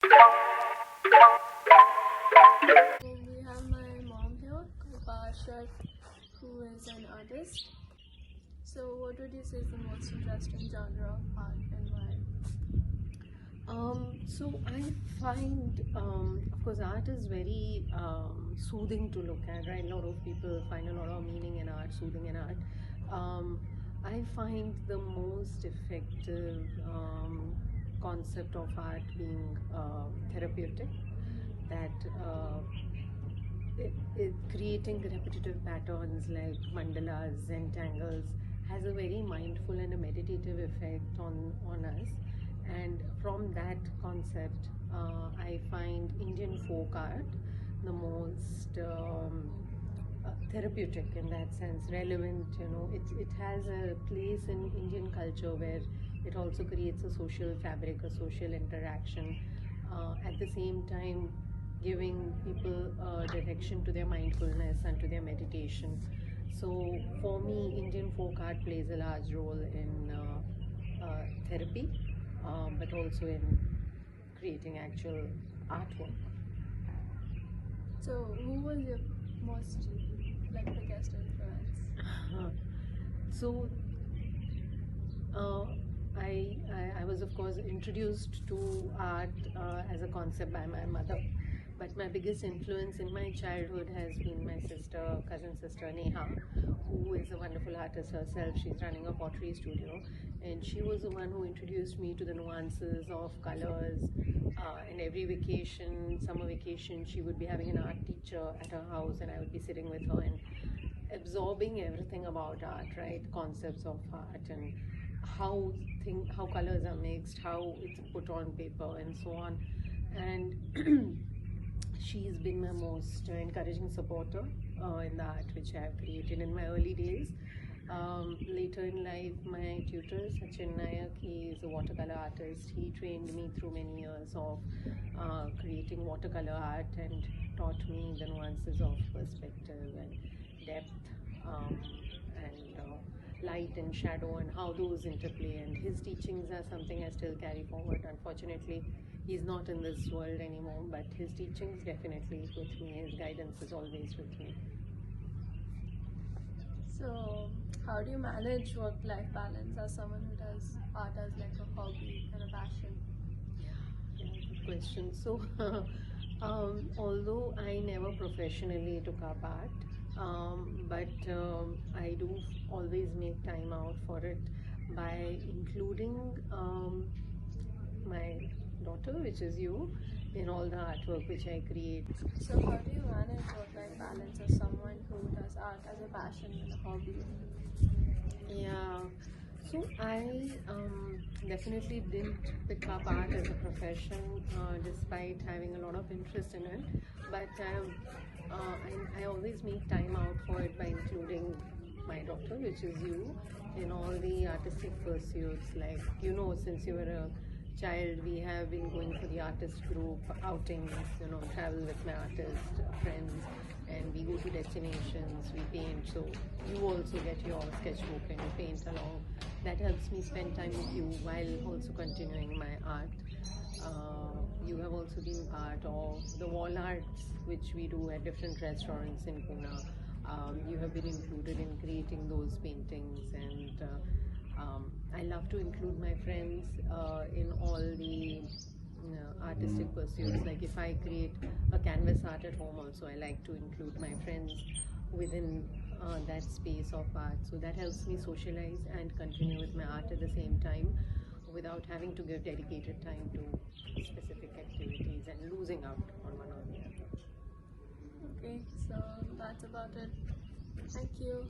So we have my mom here, Kalpa Ashhar, who is an artist. So what would you say is the most interesting genre of art and why? So I find, of course, art is very soothing to look at, right? A lot of people find a lot of meaning in art, soothing in art. Um, I find the most effective concept of art being therapeutic, that creating repetitive patterns like mandalas and tangles has a very mindful and a meditative effect on us. And from that concept, I find Indian folk art the most therapeutic in that sense, relevant. It has a place in Indian culture where it also creates a social fabric, a social interaction. At the same time, giving people direction to their mindfulness and to their meditation. So for me, Indian folk art plays a large role in therapy, but also in creating actual artwork. So who was your most biggest influence? So uh, I was, of course, introduced to art as a concept by my mother. But my biggest influence in my childhood has been my cousin sister Neha, who is a wonderful artist herself. She's running a pottery studio, and she was the one who introduced me to the nuances of colors. And every vacation, summer vacation, she would be having an art teacher at her house, and I would be sitting with her and absorbing everything about art, right? Concepts of art and how colors are mixed, how it's put on paper, and so on. And she's been my most encouraging supporter in the art which I have created in my early days. Later in life, my tutor Sachin Nayak, he is a watercolor artist. He trained me through many years of creating watercolor art and taught me the nuances of perspective and depth, um, and light and shadow, and how those interplay. And his teachings are something I still carry forward. Unfortunately, he's not in this world anymore, but his teachings definitely with me. His guidance is always with me. So how do you manage work-life balance as someone who does art as like a hobby and a passion? Yeah, good question. So, although I never professionally took up art, but I do always make time out for it by including my daughter, which is you, in all the artwork which I create. So how do you manage work-life balance as someone who does art as a passion and a hobby? Yeah, so I definitely didn't pick up art as a profession despite having a lot of interest in it. But I always make time out for it by including my daughter, which is you, in all the artistic pursuits. Like, since you were a child, we have been going for the artist group outings, travel with my artist friends, and we go to destinations, we paint. So you also get your sketchbook and you paint along. That helps me spend time with you while also continuing my art. You have also been part of the wall arts which we do at different restaurants in Pune. You have been included in creating those paintings, and I love to include my friends in all the artistic pursuits. Like if I create a canvas art at home, also I like to include my friends within that space of art. So that helps me socialize and continue with my art at the same time without having to give dedicated time to specific activities and losing out on one or the other. Okay, so that's about it. Thank you.